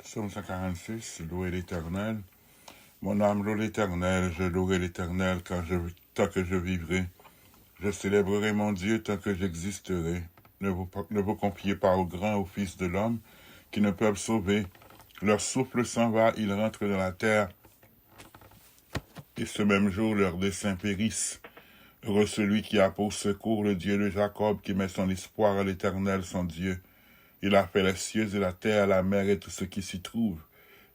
Psaume 146, louer l'Éternel. Mon âme loue l'Éternel, je louerai l'Éternel tant que je vivrai. Je célébrerai mon Dieu tant que j'existerai. Ne vous confiez pas aux grands, aux fils de l'homme, qui ne peuvent sauver. Leur souffle s'en va, ils rentrent dans la terre, et ce même jour leurs desseins périssent. Heureux celui qui a pour secours le Dieu de Jacob, qui met son espoir à l'Éternel son Dieu. Il a fait les cieux et la terre, la mer et tout ce qui s'y trouve.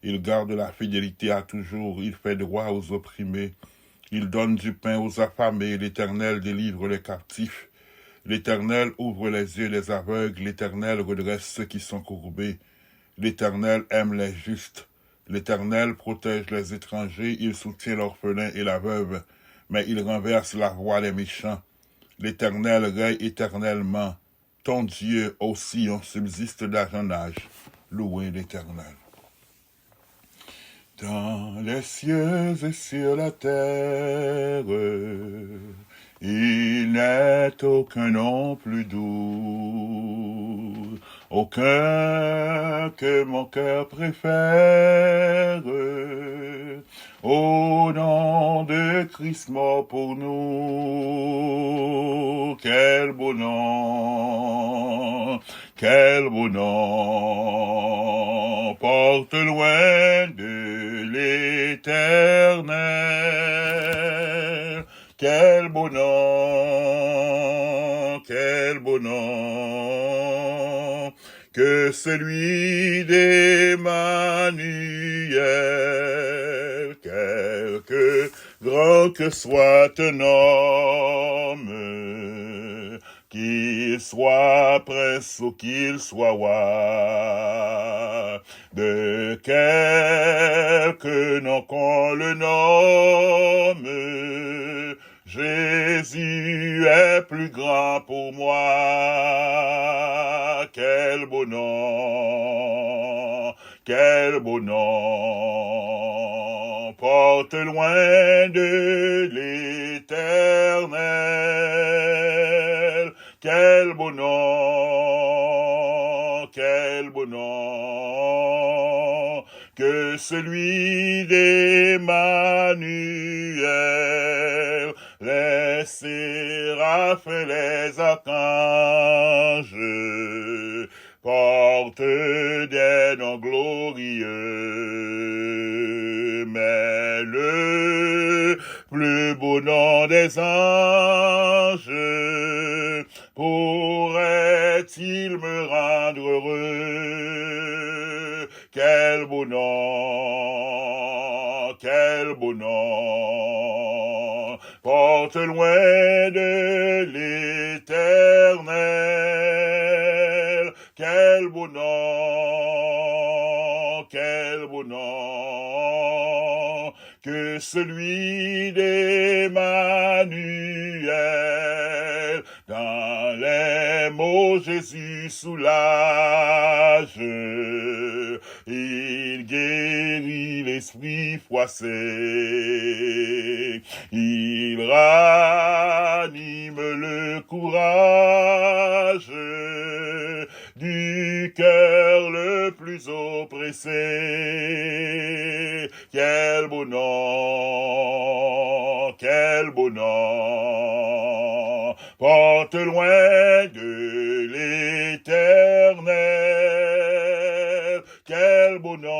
Il garde la fidélité à toujours, il fait droit aux opprimés. Il donne du pain aux affamés, l'Éternel délivre les captifs. L'Éternel ouvre les yeux des aveugles, l'Éternel redresse ceux qui sont courbés. L'Éternel aime les justes. L'Éternel protège les étrangers, il soutient l'orphelin et la veuve, mais il renverse la voie des méchants. L'Éternel règne éternellement. Ton Dieu aussi on subsiste d'âge en âge. Louez l'Éternel. Dans les cieux et sur la terre, il n'est aucun nom plus doux, aucun que mon cœur préfère. Au nom de Christ mort pour nous, quel beau nom, quel beau nom, porte loin de l'Éternel. Quel beau nom, que celui d'Emmanuel, quelque grand que soit un homme, qu'il soit prince ou qu'il soit roi, de quelque nom qu'on le nomme, Jésus est plus grand pour moi. Quel beau nom, porte loin de l'Éternel. Quel beau nom, que celui d'Emmanuel. Les séraphins, les archanges portent des noms glorieux, mais le plus beau nom des anges pourrait-il me rendre heureux? Quel beau nom, porte loin de l'Éternel. Quel beau nom, que celui d'Emmanuel. Dans les mots Jésus soulage, il guérit l'esprit froissé, il ranime le courage du cœur le plus oppressé. Quel beau nom, porte loin de l'Éternel. Quel beau nom,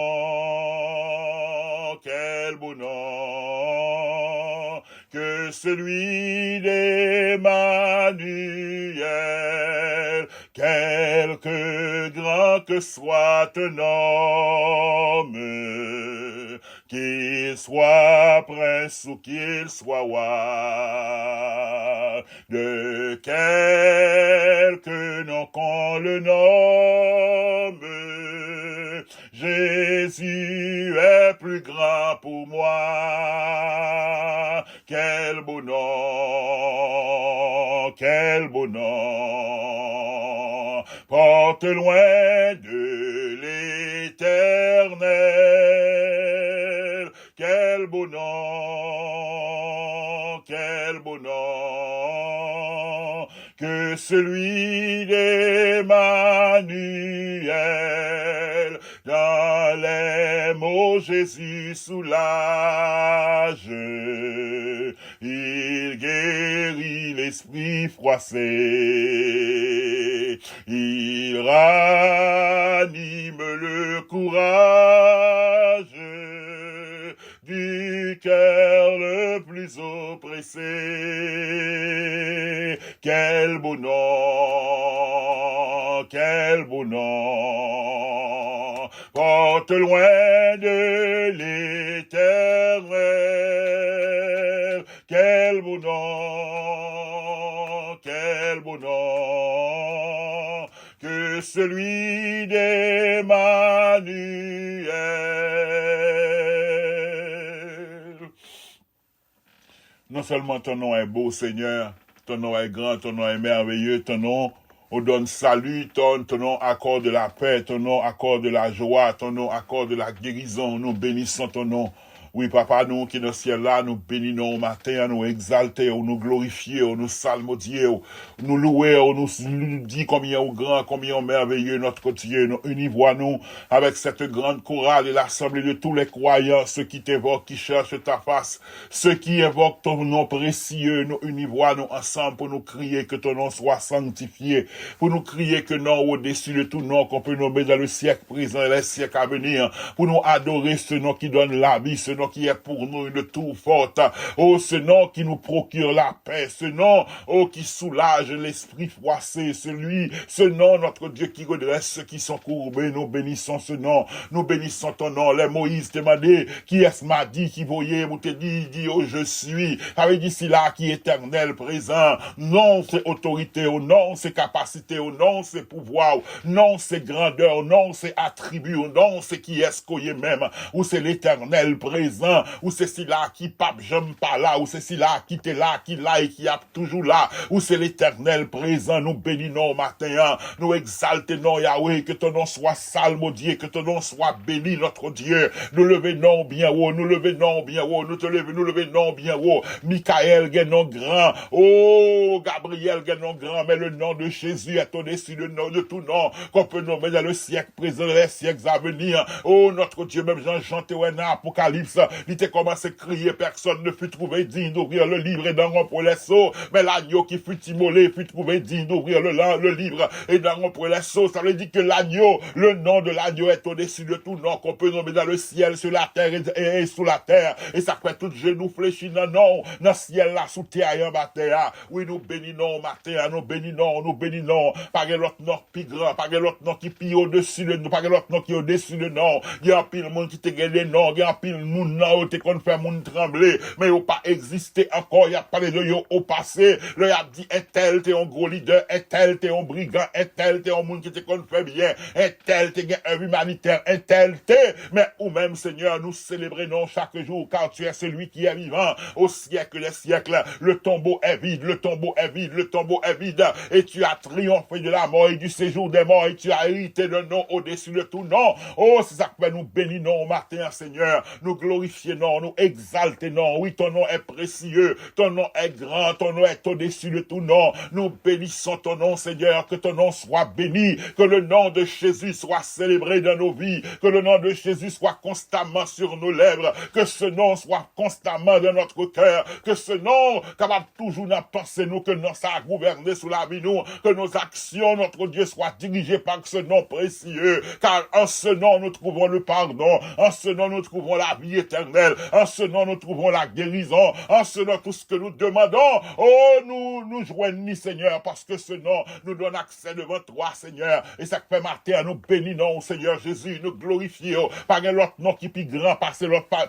que celui d'Emmanuel. Quelque grand que soit un homme, qu'il soit prince ou qu'il soit roi, de quelque nom qu'on le nomme, Jésus est plus grand pour moi. Quel beau nom, porte loin de l'Éternel. Quel beau nom, que celui d'Emmanuel. Dans les mots Jésus soulage. Il guérit l'esprit froissé. Il ranime le courage du cœur le plus oppressé. Quel beau nom, quel beau nom, porte loin de l'éternel. Quel beau nom, quel beau nom, que celui d'Emmanuel. Non seulement ton nom est beau, Seigneur, ton nom est grand, ton nom est merveilleux, ton nom donne salut, ton nom accorde la paix, ton nom accorde la joie, ton nom accorde la guérison. Nous bénissons ton nom. Oui, papa, nous qui dans le ciel là, nous bénissons au matin, nous exaltons, nous glorifions, nous salmodions, nous louons, nous disons combien au grand, combien au merveilleux notre Dieu. Nous unissons-nous avec cette grande chorale et l'assemblée de tous les croyants, ceux qui t'évoquent, qui cherchent ta face, ceux qui évoquent ton nom précieux. Nous unissons-nous ensemble pour nous crier que ton nom soit sanctifié, pour nous crier que non au-dessus de tout nom qu'on peut nommer dans le siècle présent et les siècles à venir, pour nous adorer ce nom qui donne la vie, ce nom qui est pour nous une tour forte, oh, ce nom qui nous procure la paix, ce nom, oh, qui soulage l'esprit froissé, ce nom, notre Dieu, qui redresse ceux qui sont courbés. Nous bénissons ce nom, nous bénissons ton nom. Les Moïse te demandé, qui est-ce m'a dit, qui voyait, vous te dit, oh, je suis, avait dit, c'est là qui est éternel, présent. Non, c'est autorité, oh, non, c'est capacité, oh, non, c'est pouvoir, oh, non, c'est grandeur, non, c'est attribut, oh, non, c'est qui est-ce qu'on y est même, ou c'est l'éternel présent, ou c'est celui-là qui pape, j'aime pas là, ou c'est celui-là qui t'est là, qui là et qui a toujours là, ou c'est l'éternel présent. Nous bénissons au matin, nous exaltons Yahweh, que ton nom soit salmodié, que ton nom soit béni, notre Dieu. Nous levons bien haut, nous levons bien haut, nous levons bien haut. Michael, nom grand, oh, Gabriel, nom grand, mais le nom de Jésus est au-dessus de nom de tout nom, qu'on peut nommer dans le siècle présent, les siècles à venir. Oh, notre Dieu, même Jean chanté dans Apocalypse, il t'a commencé à crier, personne ne fut trouvé digne d'ouvrir le livre et d'en rompre les sceaux, mais l'agneau qui fut immolé fut trouvé digne d'ouvrir le livre et d'en rompre les sceaux. Ça veut dire que l'agneau, le nom de l'agneau est au-dessus de tout nom qu'on peut nommer dans le ciel, sur la terre et sous la terre, et ça fait tout genou fléchi dans le ciel là, sous terre et en bas terre. Oui, nous bénissons matin, nous bénissons, par l'autre nom plus grand, par l'autre nom qui pille au-dessus de nous, par l'autre nom qui est au-dessus de nous. Il y a un pile monde qui te gagne des noms, il y a un pile monde là, te qu'on fait monde trembler, mais il n'a pas existé encore. Il y a parlé de yo au passé, il a dit, un tel t'es un gros leader, un tel t'es un brigand, un tel t'es un monde qui te qu'on fait bien, un tel t'es un humanitaire, un tel t'es, mais ou même Seigneur, nous célébrons chaque jour, car tu es celui qui est vivant au siècle des siècles. Le tombeau est vide, le tombeau est vide, le tombeau est vide, et tu as triomphé de la mort et du séjour des morts, et tu as hérité de nom au-dessus de tout nom. Oh, c'est ça que nous bénissons au matin, Seigneur, nous glorifions, nous exaltons. Oui, ton nom est précieux, ton nom est grand, ton nom est au-dessus de tout nom. Nous bénissons ton nom, Seigneur, que ton nom soit béni, que le nom de Jésus soit célébré dans nos vies, que le nom de Jésus soit constamment sur nos lèvres, que ce nom soit constamment dans notre cœur, que ce nom capable toujours d'en penser nous, que non ça a gouverné sous la vie nous, que nos actions, notre Dieu, soient dirigées par ce nom précieux, car en ce nom nous trouvons le pardon, en ce nom nous trouvons la vie éternelle, en ce nom nous trouvons la guérison, en ce nom tout ce que nous demandons, oh, nous joignons, Seigneur, parce que ce nom nous donne accès devant toi, Seigneur, et ça fait matin, nous bénissons, Seigneur Jésus, nous glorifions, par l'autre nom qui est grand, par ce nom par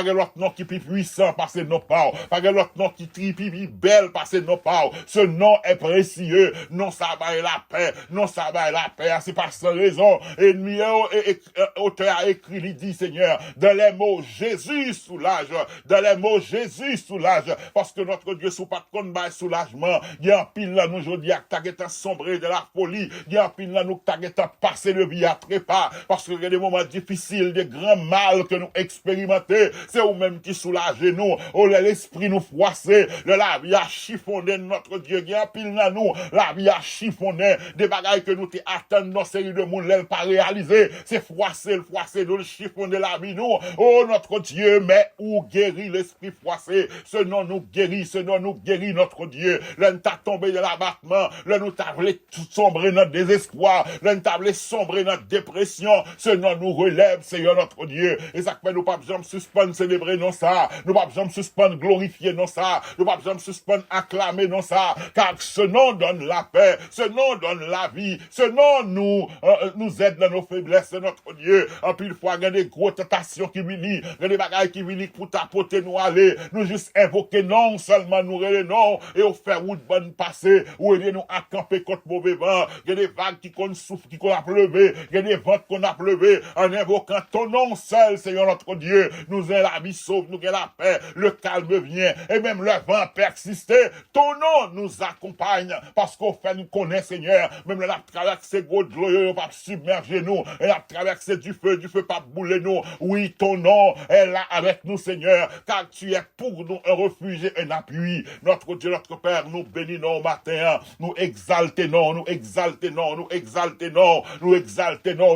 l'autre nom qui est puissant, par ce nom par l'autre nom qui est belle, par ce nom par, ce nom est précieux, non ça va la paix, non ça va la paix, c'est pas sans raison, ennemi, auteur a écrit, il dit, Seigneur, dans les mots Jésus soulage, dans les mots Jésus soulage, parce que notre Dieu sous pas de compte by soulagement, il y a un pile là nous aujourd'hui à t'as sombré de la folie, il y a un pile là nous t'as passé de vie à trépas, parce que il y a des moments difficiles, des grands mal que nous expérimentons, c'est vous-même qui soulagez nous, oh l'esprit nous froissé, la vie a chiffonné notre Dieu, il y a un pile là nous, la vie a chiffonné, des bagailles que nous t'es attendent dans série de monde, l'elle pas réalisé, c'est froissé, nous le chiffonné la vie nous, oh notre Dieu, mais où guérit l'esprit froissé, ce nom nous guérit notre Dieu, l'un t'a tombé de l'abattement, l'un nous t'a voulu sombrer notre désespoir, l'un t'a voulu sombrer notre dépression, ce nom nous relève, Seigneur notre Dieu, et ça fait nous pas besoin de suspendre, célébrer non ça, nous pas besoin de suspendre, glorifier non ça, nous pas besoin de suspendre, acclamer non ça, car ce nom donne la paix, ce nom donne la vie, ce nom nous aide dans nos faiblesses, notre Dieu, en plus de fois, il y a des grosses tentations qui viennent, il y a des bagailles qui viennent pour tapoter nous aller, nous juste invoquer non seulement nous relais non, et au faire route bonne passée, ou aider nous à camper contre mauvais vent, il y a des vagues qui qu'on souffle, qui qu'on a pleuvé, il y a des vents qu'on a pleuvé, en invoquant ton nom seul, Seigneur notre Dieu, nous avons la vie sauve, nous avons la paix, le calme vient, et même le vent persiste, ton nom nous accompagne, parce qu'au fait nous connaît, Seigneur, même la traversée gros de l'eau, pas submerger nous, et la traversée du feu pas bouler nous, oui, ton nom est là avec nous, Seigneur, car tu es pour nous un refuge et un appui, notre Dieu, notre Père, nous bénissons au matin, nous exaltons,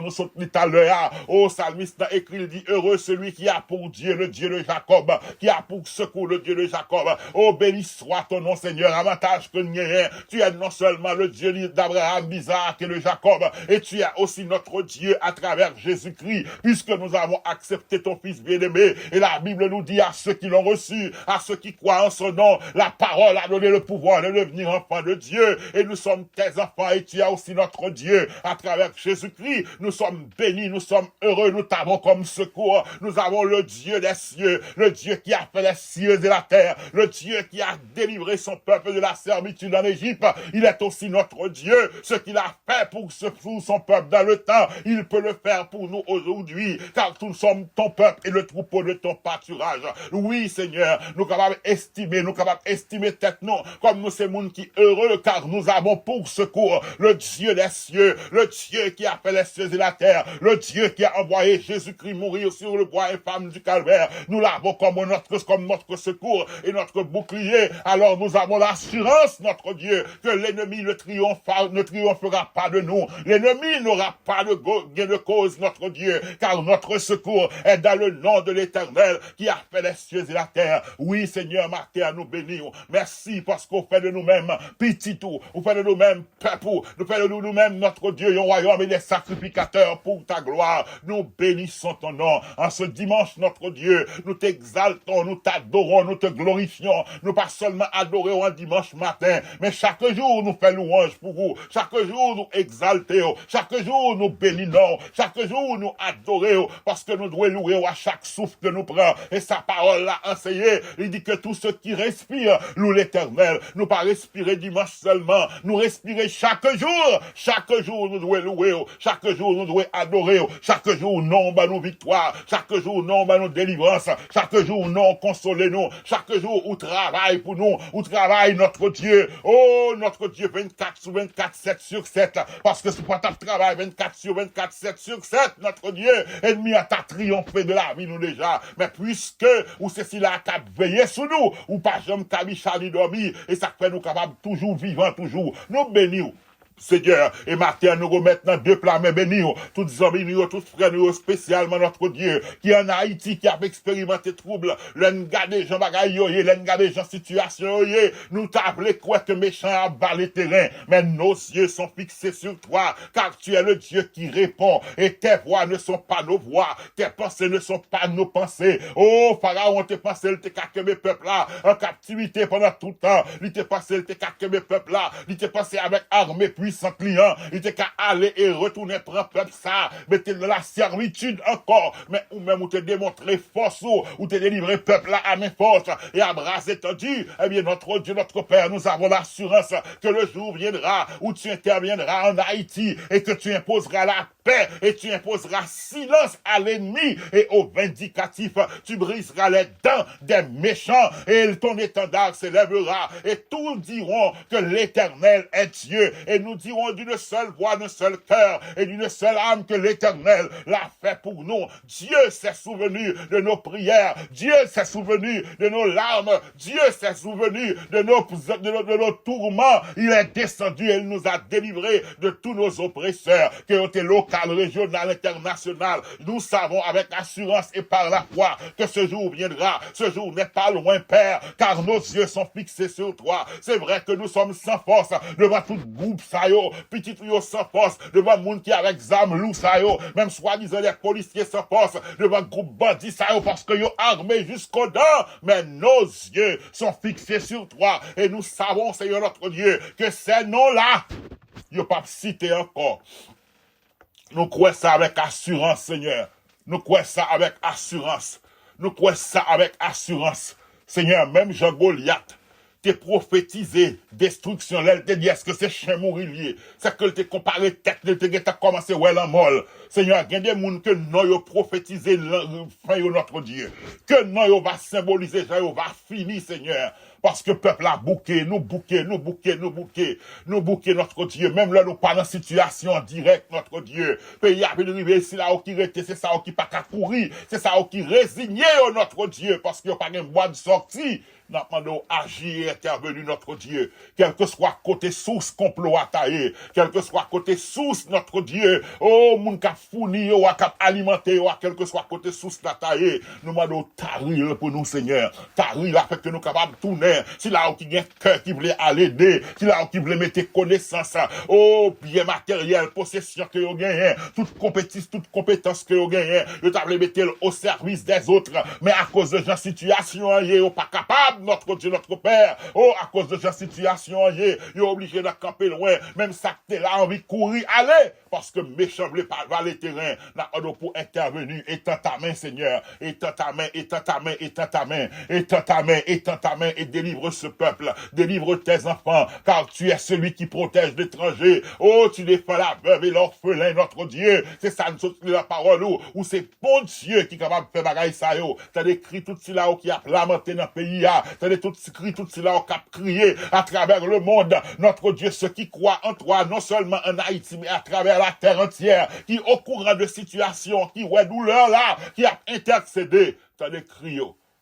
nous soutenons à l'heure, oh, salmiste a écrit, il dit, heureux celui qui a pour Dieu, le Dieu de Jacob, qui a pour secours le Dieu de Jacob, oh, béni soit ton nom, Seigneur, avantage que nous ayons, tu es non seulement le Dieu d'Abraham, d'Isaac et de Jacob, et tu es aussi notre Dieu à travers Jésus-Christ, puisque nous avons accepté ton Fils bien-aimé, et la Bible nous dit à ceux qui l'ont reçu, à ceux qui croient en son nom, la parole a donné le pouvoir de devenir enfant de Dieu, et nous sommes tes enfants, et tu es aussi notre Dieu, à travers Jésus-Christ, nous sommes bénis, nous sommes heureux, nous t'avons comme secours, nous avons le Dieu des cieux, le Dieu qui a fait les cieux et la terre, le Dieu qui a délivré son peuple de la servitude en Égypte, il est aussi notre Dieu, ce qu'il a fait pour son peuple dans le temps, il peut le faire pour nous aujourd'hui, car nous sommes ton peuple et le troupeau de ton pâturage. Oui, Seigneur, nous capables estimer tête non, comme nous ces monde qui heureux, car nous avons pour secours le Dieu des cieux, le Dieu qui a fait les cieux et la terre, le Dieu qui a envoyé Jésus-Christ mourir sur le bois infâme du calvaire. Nous l'avons comme notre secours et notre bouclier. Alors nous avons l'assurance, notre Dieu, que l'ennemi ne triomphera pas de nous. L'ennemi n'aura pas de gain de cause, notre Dieu, car notre secours est dans le nom de l'Éternel qui a fait les cieux et la terre. Oui, Seigneur, marquez à nous bénir. Merci parce qu'on fait de nous-mêmes petit tout, on fait de nous-mêmes peuple, nous fait de nous-mêmes notre Dieu, un royaume et des sacrificateurs pour ta gloire. Nous bénissons ton nom. En ce dimanche, notre Dieu, nous t'exaltons, nous t'adorons, nous te glorifions. Nous pas seulement adorons un dimanche matin, mais chaque jour nous faisons louange pour vous. Chaque jour nous exaltons. Chaque jour nous bénissons. Chaque jour nous adorons parce que nous devons louer à chaque souffle que nous prenons. Et sa parole l'a enseigné. Il dit que tous ceux qui respirent louent l'Éternel. Nous pas respirer dimanche seulement. Nous respirer chaque jour. Chaque jour nous devons louer. Chaque jour nous devons adorer. Chaque jour non bah nos victoires. Chaque jour non bah nos délivrances. Chaque jour non consoler nous. Chaque jour où travaille pour nous. Où travaille notre Dieu. Oh notre Dieu 24 sur 24, 7 sur 7. Parce que c'est pas ta travail 24 sur 24, 7 sur 7. Notre Dieu ennemi a triomphé de la vie nous déjà. Mais puisque ou c'est si là qu'a veillé sur nous. Ou pas jamais qu'a Michel dormi. Et ça fait nous capables toujours vivants toujours. Nous bénissons. Seigneur, et matin, nous remettons deux plats, mais bénis, tous amis, tous frères, spécialement notre Dieu, qui en Haïti, qui a expérimenté trouble, l'en gardé, Jean Bagaille, l'en gardé, Jean situation, nous t'appelons quoi que méchant à bas les terrains, mais nos yeux sont fixés sur toi, car tu es le Dieu qui répond, et tes voix ne sont pas nos voix, tes pensées ne sont pas nos pensées. Oh, Pharaon, tes pensées, il t'a caqué mes peuples là, en captivité pendant tout le temps, il t'a pensé, il t'a caqué mes peuples là, il t'a pensé avec armée puissant client, il était qu'à aller et retourner prendre peuple ça, mettez dans la servitude encore, mais ou même ou te démontrer force ou te délivrer peuple là à mes forces et à bras étendus. Eh bien, notre Dieu, notre Père, nous avons l'assurance que le jour viendra où tu interviendras en Haïti et que tu imposeras la paix et tu imposeras silence à l'ennemi et aux vindicatifs. Tu briseras les dents des méchants et ton étendard s'élèvera et tous diront que l'Éternel est Dieu et nous dirons d'une seule voix, d'un seul cœur et d'une seule âme que l'Éternel l'a fait pour nous. Dieu s'est souvenu de nos prières, Dieu s'est souvenu de nos larmes, Dieu s'est souvenu de nos tourments. Il est descendu et il nous a délivrés de tous nos oppresseurs, que ont été local, régional, international. Nous savons avec assurance et par la foi que ce jour viendra. Ce jour n'est pas loin, Père, car nos yeux sont fixés sur toi. C'est vrai que nous sommes sans force devant tout groupe sayo, petit trio sans force devant monde qui avec zam loup sayo, même soi-disant les policiers sans force devant groupe bandit sayo parce que yo armés jusqu'aux dents. Mais nos yeux sont fixés sur toi et nous savons, Seigneur notre Dieu, que ces noms-là, yo pas cité encore. Nous croyons ça avec assurance, Seigneur. Nous croyons ça avec assurance. Nous croyons ça avec assurance. Seigneur, même Jean Goliath, t'es prophétisé destruction. Là, te dit, est-ce que c'est chien mourir? C'est que t'es comparé tête, t'as commencé ouais la molle. Seigneur, il y a des gens que nous prophétisé fin de notre Dieu. Que nous va symboliser, nous va finir, Seigneur. Parce que le peuple a bouqué, nous bouqué notre Dieu. Même là, nous pas dans situation directe, notre Dieu. Pays a arrivé ici là, qui rete, c'est ça qui pas qu'à courir, c'est ça qui résigné, notre Dieu, parce qu'il n'y a pas de bois de sortie. Nous demandons agir et intervenir, notre Dieu. Quel que soit côté source complot à tailler, quel que soit côté source, notre Dieu. Oh, moun kap fourni, ou kap alimenter, ou quel que soit côté source la tailler. Nous demandons taril pour nous, Seigneur. Taril a fait que nous capables de tourner. Si là où qui a un cœur qui voulait aller aider, si là où qui voulait mettre connaissance, oh, bien matériel, possession que vous gagnez, toute compétence que vous gagnez, vous avez mettre au service des autres, mais à cause de la situation, vous n'êtes pas capable, notre Dieu, notre Père, oh, à cause de la situation, vous êtes obligé de camper loin, même ça que là, envie de courir, allez, parce que méchant voulait pas le terrain, là, on pour intervenir, étends ta main, Seigneur, étends ta main, étends ta main, étends ta main, étends ta main, étends ta main, et délivre ce peuple, délivre tes enfants, car tu es celui qui protège l'étranger. Oh, tu défends la veuve et l'orphelin, notre Dieu. C'est ça, nous sommes la parole, ou c'est bon Dieu qui est capable de faire bagaille ça, yo. T'as écrit tout cela qui a lamenté dans le pays, t'as écrit tout cela qui a crié à travers le monde. Notre Dieu, ceux qui croient en toi, non seulement en Haïti, mais à travers la terre entière, qui au courant de situation, qui ouais douleur là, qui a intercédé, t'as écrit,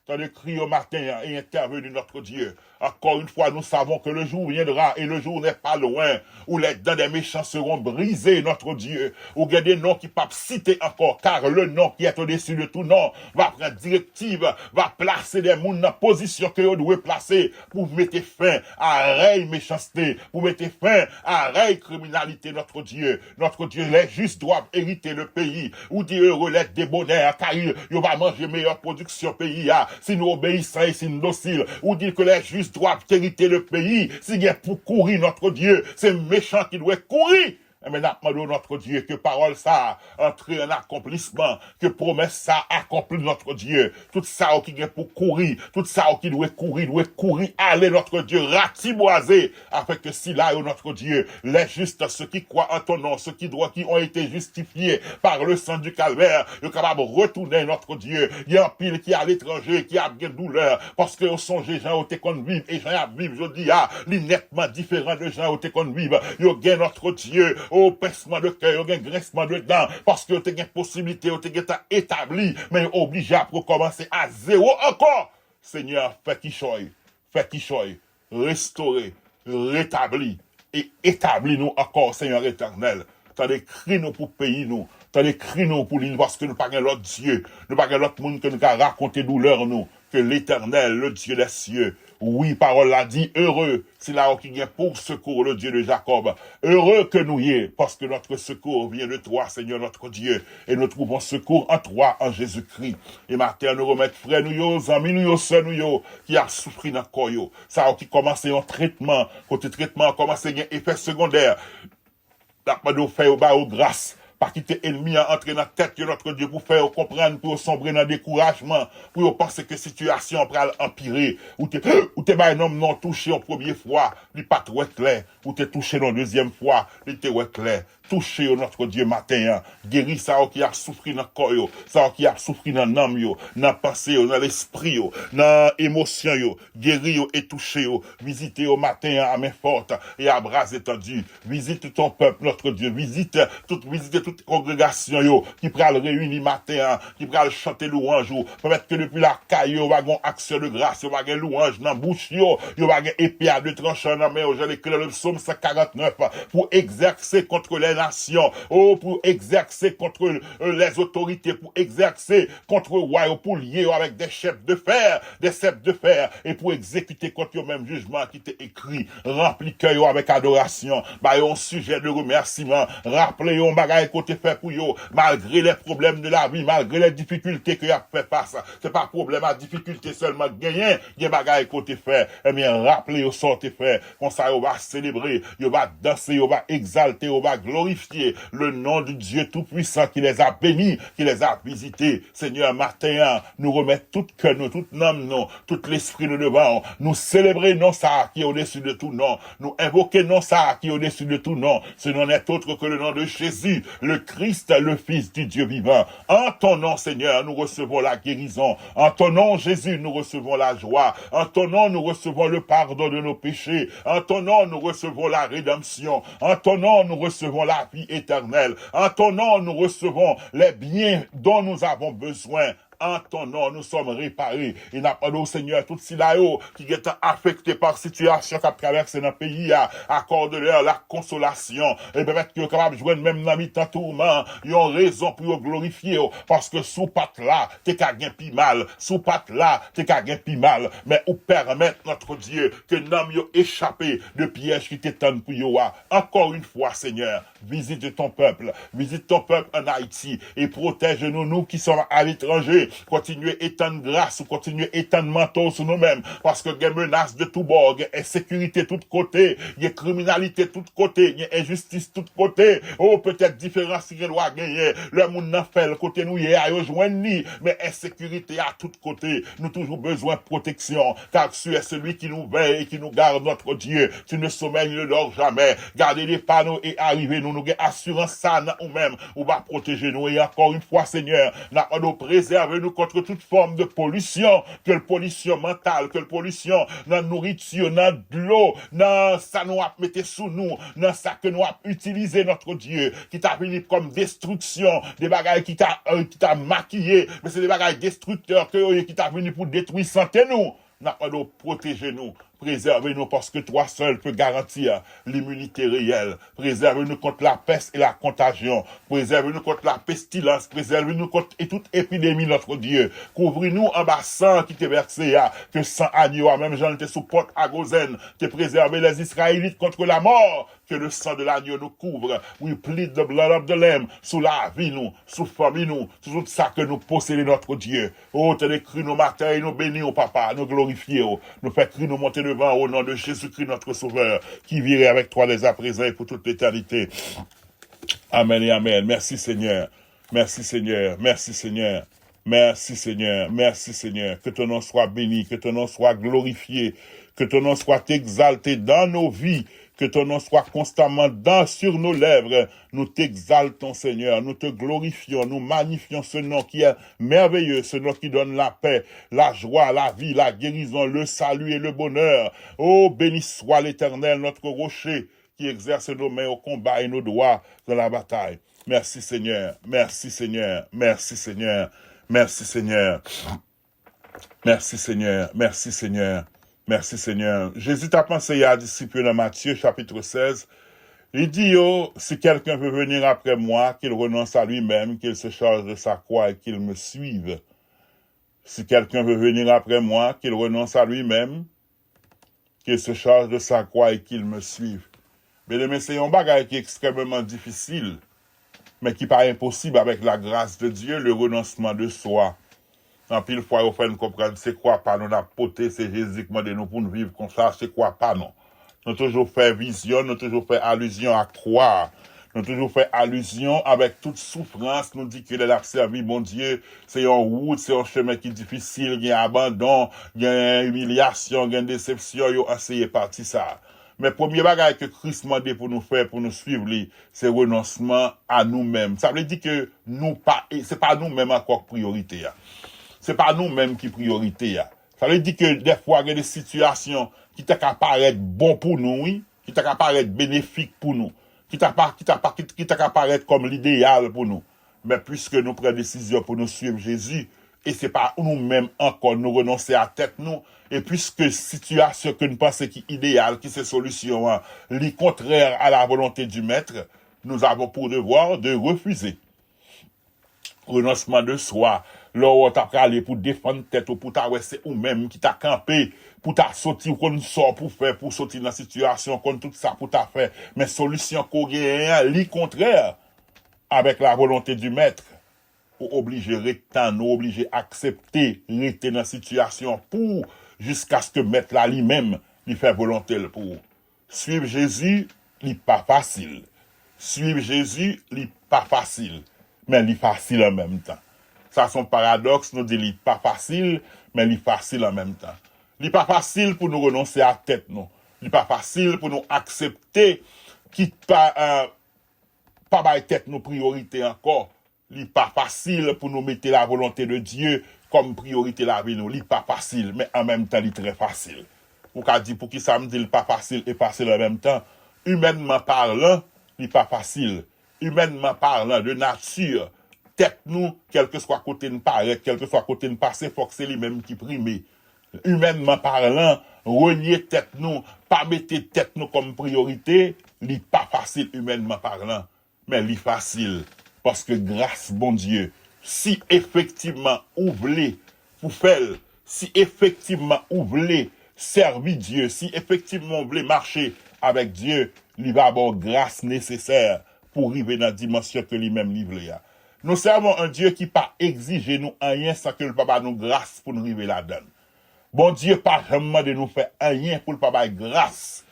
t'as écrit au matin et intervenu notre Dieu. Encore une fois, nous savons que le jour viendra et le jour n'est pas loin où les dents des méchants seront brisées, notre Dieu. Où il y a des noms qui ne peuvent pas citer encore, car le nom qui est au-dessus de tout nom va prendre directive, va placer des gens dans la position que vous devez placer pour mettre fin à la méchanceté, pour mettre fin à la criminalité, notre Dieu. Notre Dieu, les justes doivent hériter le pays. Ou dire heureux les débonnaires, car ils vont manger meilleure production pays, si nous obéissons et si nous dociles. Ou dire que les justes doivent hériter le pays, s'il y a pour courir notre Dieu, c'est méchant qui doit courir. Mais nous notre Dieu, que parole ça entre en accomplissement, que promesse ça accomplit notre Dieu. Tout ça qui est pour courir, tout ça qui doit courir, aller notre Dieu, ratiboiser, afin que si là, notre Dieu, les justes, ceux qui croient en ton nom, ceux qui ont été justifiés par le sang du calvaire, sont capables de retourner notre Dieu. Il y a un pile qui est à l'étranger, qui a bien douleur, parce que au songe, gens ont été qu'on vive, et gens vivent, je dis, nettement différent de gens ont été qu'on vive. Yo gain notre Dieu, au pincement de cœur, au grincement de dents, parce que tu as une possibilité, tu as établi, mais obligé à recommencer à zéro encore. Seigneur, fais qui choye, restaurer, rétablir et établir nous encore, Seigneur éternel. Tu as écrit nous pour payer nous, tu as écrit nous pour l'île, parce que nous n'avons pas l'autre Dieu, nous n'avons pas l'autre monde que nous avons raconté douleur nous, que l'éternel, le Dieu des cieux, oui, parole l'a dit, heureux, c'est là qui vient pour secours le Dieu de Jacob. Heureux que nous y est, parce que notre secours vient de toi, Seigneur notre Dieu, et nous trouvons secours en toi, en Jésus-Christ. Et matin, nous remettons frères nous, amis nous, sœurs nous, qui a souffert dans le corps, ça qui commence un traitement, côté traitement, commence un effet secondaire. N'a de faire au grâce. Pas quitter ennemi à entrer dans la tête de notre Dieu pour faire comprendre, pour sombrer dans le découragement, pour penser que la situation va empirer, ou t'es un homme non touché en première fois, il pas trop clair, ou t'es touché dans la deuxième fois, il t'est clair. Touché notre Dieu matin, guéri ça qui a souffert dans le corps, ça qui a souffert dans l'âme, dans la pensée, dans l'esprit, dans l'émotion, guéri et touché, visitez au matin à main forte et à bras étendus, visite ton peuple, notre Dieu, visite toute congrégation qui prend le réunir matin, qui prend le chanter louange, peut-être que depuis la caille, on va avoir action de grâce, on va avoir louange dans la bouche, on va avoir épée à deux tranchants dans la main, j'ai écrit le psaume 149 pour exercer contre les nations, pour exercer contre les autorités, pour exercer contre le roi, pour lier avec des chefs de fer, et pour exécuter contre le même jugement qui était écrit, rempli cœur avec adoration, un sujet de remerciement, rappelez un bagage côté fait pour yo, malgré les problèmes de la vie, malgré les difficultés que y a fait face, c'est pas problème à difficulté seulement gagner, y a bagage côté fait, eh bien, rappelez au sorte fait, comme ça, on va célébrer, on va danser, on va exalter, on va glorifier le nom du Dieu Tout-Puissant qui les a bénis, qui les a visités. Seigneur, matin, nous remettons tout cœur, nous, tout nom, nous, tout l'esprit nous devant, nous célébrer non ça qui est au-dessus de tout nom, nous invoquer non ça qui est au-dessus de tout nom, ce nom n'est autre que le nom de Jésus, le Christ, le Fils du Dieu vivant. En ton nom, Seigneur, nous recevons la guérison. En ton nom, Jésus, nous recevons la joie. En ton nom, nous recevons le pardon de nos péchés. En ton nom, nous recevons la rédemption. En ton nom, nous recevons la vie éternelle. En ton nom, nous recevons les biens dont nous avons besoin. En ton nom, nous sommes réparés. Et n'a pas au Seigneur, tout si là qui est affecté par situation qu'a traversé dans le pays, accorde-leur la consolation. Et peut-être que capable de jouer même dans mi-temps tourment, ils ont raison pour glorifier, parce que sous patte là, t'es qu'à gain pi mal. Sous patte là, t'es qu'à gain pi mal. Mais ou permettre notre Dieu que nous yo échappé de pièges qui t'étonnent pour yo. Encore une fois, Seigneur, visite ton peuple en Haïti et protège-nous, nous qui sommes à l'étranger. Continuez étendre grâce, continuez étendre manteau sur nous-mêmes, parce que il y a menaces de tout bord, il y a insécurité de tous côtés, il y a criminalité de tous côtés, il y a injustice de tous côtés. Oh, peut-être différence qui doit gagner, le monde n'a fait le côté nous y a rejoindre ni, mais insécurité à tous côtés. Nous toujours besoin de protection, car tu es celui qui nous veille et qui nous garde, notre Dieu. Tu ne sommeilles, ne dors jamais. Gardez les panneaux et arrivez, nous avons assurance ça nous-mêmes, ou va protéger nous. Et encore une fois, Seigneur, nous préserver nous contre toute forme de pollution, que le pollution mentale, que le pollution dans la nourriture, dans de l'eau, dans ça nous a mis sous nous, dans ça que nous a utilisé notre Dieu, qui t'a venu comme destruction, des bagailles qui t'a maquillé, mais c'est des bagailles destructeurs qui t'a venu pour détruire santé nous. N'a pas de protéger nous, préservez-nous parce que toi seul peux garantir l'immunité réelle. Préservez-nous contre la peste et la contagion. Préservez-nous contre la pestilence. Préservez-nous contre toute épidémie, notre Dieu. Couvrez-nous en bas sang qui t'est versé, que sang agneau, même j'en étais sous porte à Gozen, que préservez les Israélites contre la mort, que le sang de l'agneau nous couvre. We plead the blood of the lamb sous la vie nous, sous famille nous, sous tout ça que nous possédons notre Dieu. Oh, t'es cru nos matins et nous bénis, papa, nous glorifions, nous fait cru nous monter devant au nom de Jésus-Christ notre Sauveur, qui virait avec toi dès à présent et pour toute l'éternité. Amen et amen. Merci Seigneur. Merci Seigneur. Merci Seigneur. Merci Seigneur. Merci Seigneur. Que ton nom soit béni, que ton nom soit glorifié, que ton nom soit exalté dans nos vies, que ton nom soit constamment sur nos lèvres. Nous t'exaltons, Seigneur. Nous te glorifions. Nous magnifions ce nom qui est merveilleux, ce nom qui donne la paix, la joie, la vie, la guérison, le salut et le bonheur. Oh, béni soit l'Éternel, notre rocher, qui exerce nos mains au combat et nos doigts dans la bataille. Merci, Seigneur. Merci, Seigneur. Merci, Seigneur. Merci, Seigneur. Merci, Seigneur. Merci, Seigneur. Merci Seigneur. Jésus t'a pensé à disciple dans Matthieu chapitre 16. Il dit, si quelqu'un veut venir après moi, qu'il renonce à lui-même, qu'il se charge de sa croix et qu'il me suive. Si quelqu'un veut venir après moi, qu'il renonce à lui-même, qu'il se charge de sa croix et qu'il me suive. Mais c'est un bagage qui est extrêmement difficile, mais qui paraît impossible avec la grâce de Dieu, le renoncement de soi. En pile fois, on fait nous comprendre, c'est quoi pas nous n'a poté, c'est Jésus qui m'a dit nous pour nous vivre comme ça, c'est quoi pas non. Nous toujours fait vision, nous toujours fait allusion à croire. Nous toujours fait allusion avec toute souffrance, nous dit que la servi, bon Dieu, c'est en route, c'est un chemin qui est difficile, il y a abandon, il y a humiliation, il y a déception, il y a essayé parti ça. Mais premier bagage que Christ m'a dit pour nous faire, pour nous suivre, c'est renoncement à nous-mêmes. Ça veut dire que nous pas, c'est pas nous-mêmes encore priorité. C'est pas nous-mêmes qui priorité. Ça veut dire que des fois, il y a des situations qui t'a qu'à paraître bon pour nous, oui, qui t'a qu'à paraître bénéfique pour nous, qui t'a qu'à paraître comme l'idéal pour nous. Mais puisque nous prenons décision pour nous suivre Jésus, et c'est pas nous-mêmes encore nous renoncer à tête nous, et puisque situation que nous pensons qui est idéale, qui c'est solution, les contraire à la volonté du maître, nous avons pour devoir de refuser. Renoncement de soi, là où t'as aller pour défendre tête ou pour c'est ou même qui t'a campé, pour t'a sorti ou qu'on sort pour faire, pour sortir dans la situation, qu'on tout ça pour t'a fait, mais solution qu'on gagne, li contraire, avec la volonté du maître, pour obliger rester, nous obliger accepter, rester dans la situation pour, jusqu'à ce que maître là lui-même, lui fait volonté pour. Suivre Jésus, n'est pas facile. Suivre Jésus, n'est pas facile. Mais il est facile en même temps. Ça, son paradoxe, nous dit qu'il n'est pas facile, mais il est facile en même temps. Il n'est pas facile pour nous renoncer à tête, non. Il n'est pas facile pour nous accepter qu'il pas tête nos priorités encore. Il n'est pas facile pour nous mettre la volonté de Dieu comme priorité la vie, nous. Il n'est pas facile, mais en même temps, il est très facile. Ou qu'a dit pour qui ça me dit pas facile et facile en même temps. Humainement parlant, il n'est pas facile. Humainement parlant, de nature, tête nous, quel que soit côté de paraître, quel que soit côté de passer, faut que c'est lui-même qui prime. Humainement parlant, renier tête nous, pas mettre tête nous comme priorité, n'est pas facile humainement parlant, mais c'est facile. Parce que grâce, bon Dieu, si effectivement vous voulez pour faire, si effectivement vous voulez servir Dieu, si effectivement vous voulez marcher avec Dieu, il va avoir grâce nécessaire pour arriver dans la dimension que lui-même livré. Nous servons un Dieu qui pas exiger nous rien sans que le papa nous grâce pour nous arriver là-dedans. Bon Dieu pas jamais de nous faire rien pour le papa grâce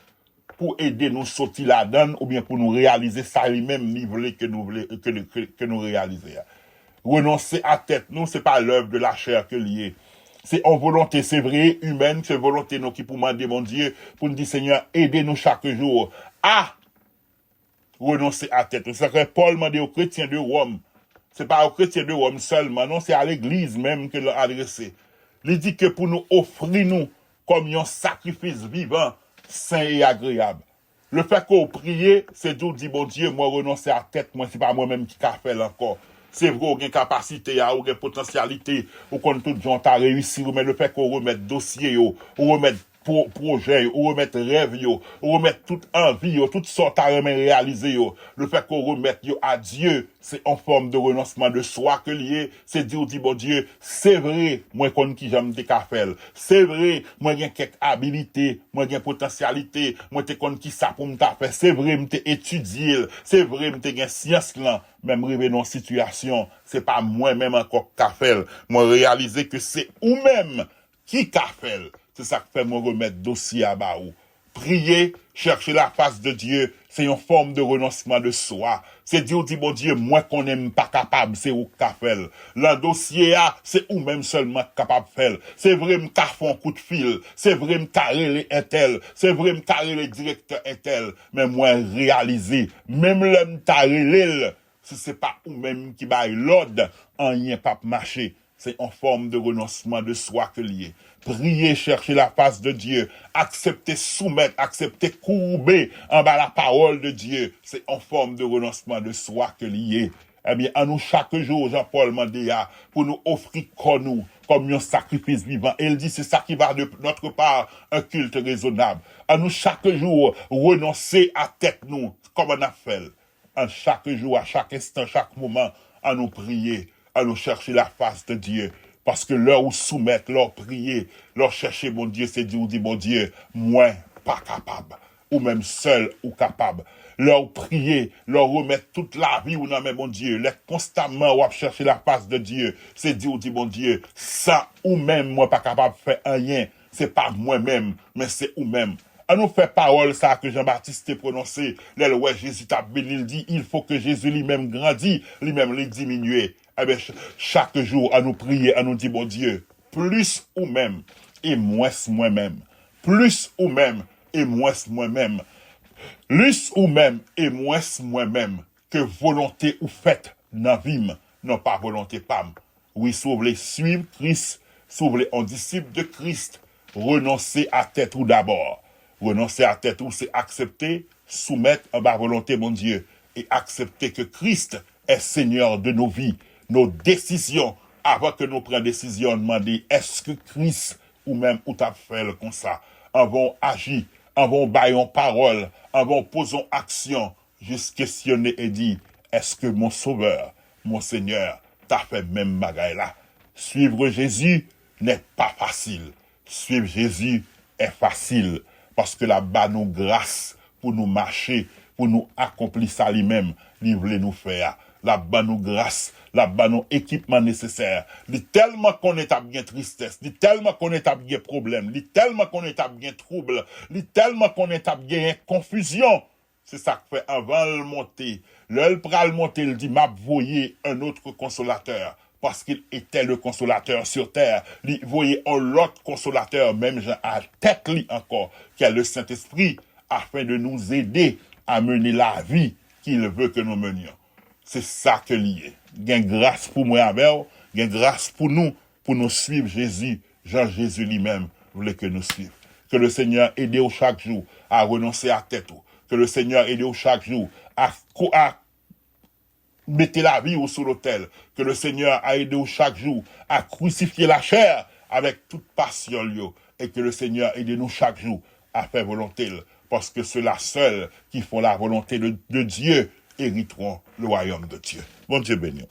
pour aider nous sortir là-dedans ou bien pour nous réaliser ça lui-même livré que nous réaliser. Renoncer à tête nous c'est pas l'œuvre de la chair que lié. C'est en volonté, c'est vrai, humaine, c'est volonté nous qui pour demander mon Dieu pour nous dire Seigneur, aidez-nous chaque jour à renoncer à tête. C'est ça que Paul m'a dit aux chrétiens de Rome. C'est pas aux chrétiens de Rome seulement, non, c'est à l'église même que l'a adressé. Il dit que pour nous offrir nous comme un sacrifice vivant, saint et agréable. Le fait qu'on prie, c'est d'où dit bon Dieu, moi renoncer à tête, moi c'est pas moi-même qui a fait encore. C'est vrai, on a une capacité, on a une potentialité, ou qu'on tout gens t'a réussi, mais le fait qu'on remette dossier, on remette projet, ou remettre rêve, ou remettre toute envie, toute sorte à réaliser, le fait qu'on remette à Dieu, c'est en forme de renoncement de soi que lié, c'est dire, dit bon Dieu, c'est vrai, moi qu'on qui j'aime des cafés, c'est vrai, moi j'ai quelques habilités, moi j'ai potentialité, moi t'es qu'on qui ça pour me faire, c'est vrai, m'te étudié, c'est vrai, m'te gain science là, même arrivé dans situation, c'est pas moi-même encore café, moi réaliser que c'est ou même qui café. C'est ça qui fait me remettre dossier à bas. Prier, chercher la face de Dieu, c'est une forme de renoncement de soi. C'est dire, dit bon Dieu, moi qu'on n'est pas capable, c'est où qu'a fait. Le dossier a, c'est où même seulement capable de faire. C'est vrai, m'qu'a fait un coup de fil. C'est vrai, m'qu'a les intel. C'est vrai, m'qu'a les directeurs intel. Mais moi, réaliser, même le m'qu'a l'île, si c'est pas ou même qui baille l'ordre, en y est pas marché. C'est en forme de renoncement de soi que lié. Prier, chercher la face de Dieu, accepter soumettre, accepter courber en bas la parole de Dieu, c'est en forme de renoncement de soi que lié. Eh bien, à nous chaque jour, Jean-Paul Mandéa, pour nous offrir comme un sacrifice vivant. Et il dit, c'est ça qui va de notre part, un culte raisonnable. À nous chaque jour, renoncer à tête nous, comme on a fait. À chaque jour, à chaque instant, chaque moment, à nous prier, à nous chercher la face de Dieu. Parce que leur ou soumettre, leur prier, leur chercher mon Dieu, c'est dire, dit mon Dieu, moi, pas capable. Ou même seul ou capable. Leur prier, leur remettre toute la vie ou non, mais mon Dieu, l'être constamment ou à chercher la face de Dieu, c'est dire, dit mon Dieu, ça ou même, moi, pas capable de faire rien. C'est pas moi-même, mais c'est ou même. À nous faire parole ça que Jean-Baptiste a prononcé. Là, ouais, Jésus t'a béni, il dit, il faut que Jésus lui-même grandit, lui-même lui diminue. Eh bien, chaque jour, à nous prier, à nous dire, bon Dieu, plus ou même, et moins moi-même. Plus ou même, et moins moi-même. Plus ou même, et moins moi-même, que volonté ou faite dans vie, non pas volonté pam. Oui, si vous voulez suivre Christ, si vous voulez un disciple de Christ, renoncer à tête ou d'abord. Renoncer à tête ou, c'est accepter, soumettre à ma volonté, mon Dieu, et accepter que Christ est Seigneur de nos vies, nos décisions, avant que nous prenions décision, demander, est-ce que Christ, ou même, ou t'as fait le comme ça, avons agi, avons baillons parole, avons posons action, juste questionner et dire, est-ce que mon Sauveur, mon Seigneur, t'a fait même bagaille là? Suivre Jésus n'est pas facile. Suivre Jésus est facile parce que là-bas nous grâce pour nous marcher, pour nous accomplir ça lui-même, il voulait nous faire. Là-bas nous grâce, là-bas nous équipement nécessaire. Il tellement qu'on est à bien tristesse, il tellement qu'on est à bien problème, il tellement qu'on est à bien trouble, il tellement qu'on est à bien confusion. C'est ça que fait avant le monter. Le pral monter, il dit, m'a voyé un autre consolateur. Parce qu'il était le consolateur sur terre. Il voyait un autre consolateur, même à tête li encore, qui est le Saint-Esprit, afin de nous aider à mener la vie qu'il veut que nous menions. C'est ça que lié. Gain grâce pour moi avec, gain grâce pour nous suivre Jésus, Jean-Jésus lui-même voulait que nous suivions. Que le Seigneur aide au chaque jour à renoncer à tête. Que le Seigneur aide au chaque jour à mettre la vie sous l'autel. Que le Seigneur a aidé chaque jour à crucifier la chair avec toute passion. Et que le Seigneur aide nous chaque jour à faire volonté. Parce que ceux-là seuls qui font la volonté de Dieu hériteront le royaume de Dieu. Bon Dieu béni.